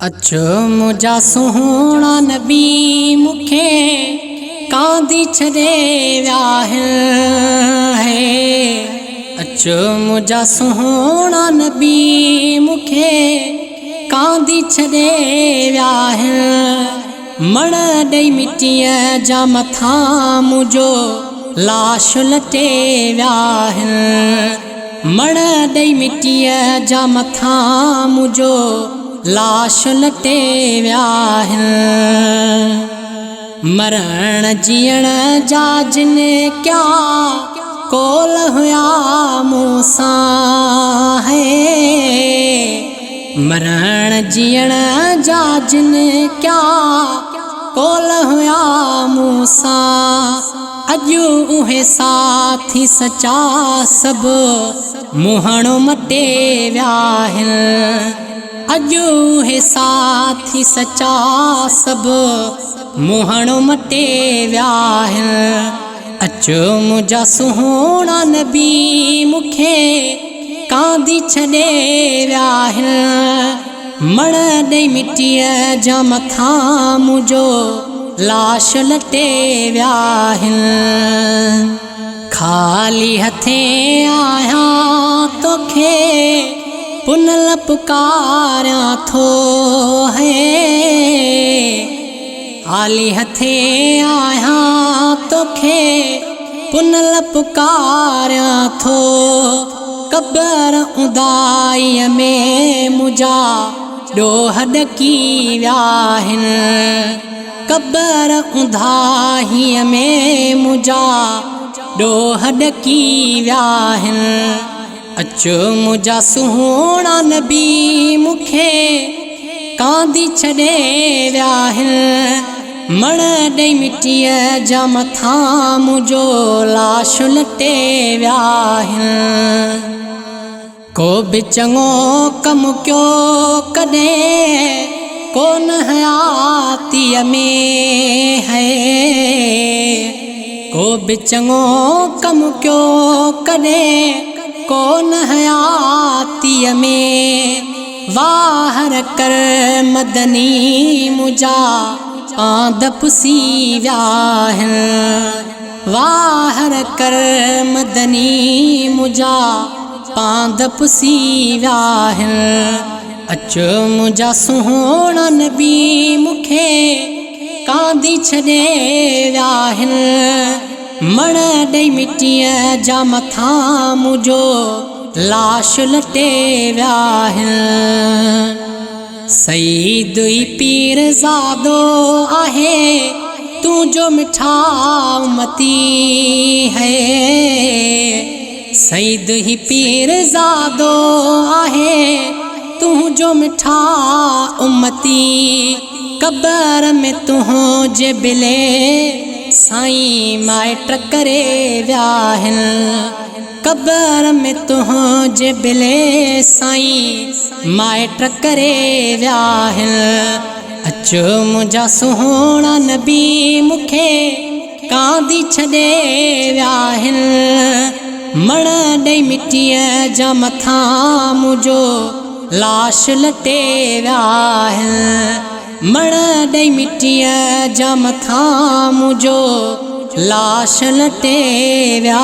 अचो मुझा सोहणा नबी मुखे कांदी छॾे विया है। अचो मुझा सोहणा नबी मुखे कांदी छॾे विया मण ॾेई मिटीअ जा मथां मुंहिंजो लाश लटे विया मण ॾेई मिटीअ जा मथां मुंहिंजो लाश लटे विया मरण जीअण जा जिन क्या कोल हुया मूंसां मरण जीअण जा जिन क्या कोल हुया मूंसां अॼु उहे साथी सचा सभु मुहणो मटे विया अॼु उहे साथी सचा सभु मुहणो मटे विया अचो मुझा सोहणा नबी मुखे कांदी छॾे विया मण ॾेई मिटीअ जा मथां मुंहिंजो लाश लटे विया खाली हथे आहियां तोखे पुनल पुकारियां थो खाली हथे आहियां तोखे पुनल पुकारियां थो कबर उदाईअ में मुझा ॾोह ॾकी विया कबर उदाहीअ में मुझा ॾोह ॾकी विया अचो मुझा सोहणा नबी मुखे कांदी छॾे विया मण ॾेई मिटीअ जा मथां मुंहिंजो लाश लटे विया को बि चङो कमु कयो कॾहिं कोन हयातीअ में है को बि चङो कमु कयो कॾहिं कोन हयातीअ में वाहर कर मदनी मुझा पांद पुसी विया वाहर कर मदनी मुझा पांद पुसी विया अचो मुझा सोहणा नबी मुखे कांदी छॾे विया मण ॾेई मिटीअ जा मथां मुंहिंजो लाश लटे विया सईद ई पीरज़ादो आहे तुंहिंजो मिठा उम्मती है सईद ही पीरज़ादो आहे तुंहिंजो मिठा उम्मती कबर में तुंहिंजे बिले साईं माइट करे विया कबर में तुंहिंजे बिले साईं माइट करे विया अचो मुझा सोहणा नबी मुखे कांदी छॾे विया मण ॾेई मिटीअ जा मथां मुंहिंजो लाश लटे विया मण ॾेई मिटीअ जा मथां मुंहिंजो लाश लटे विया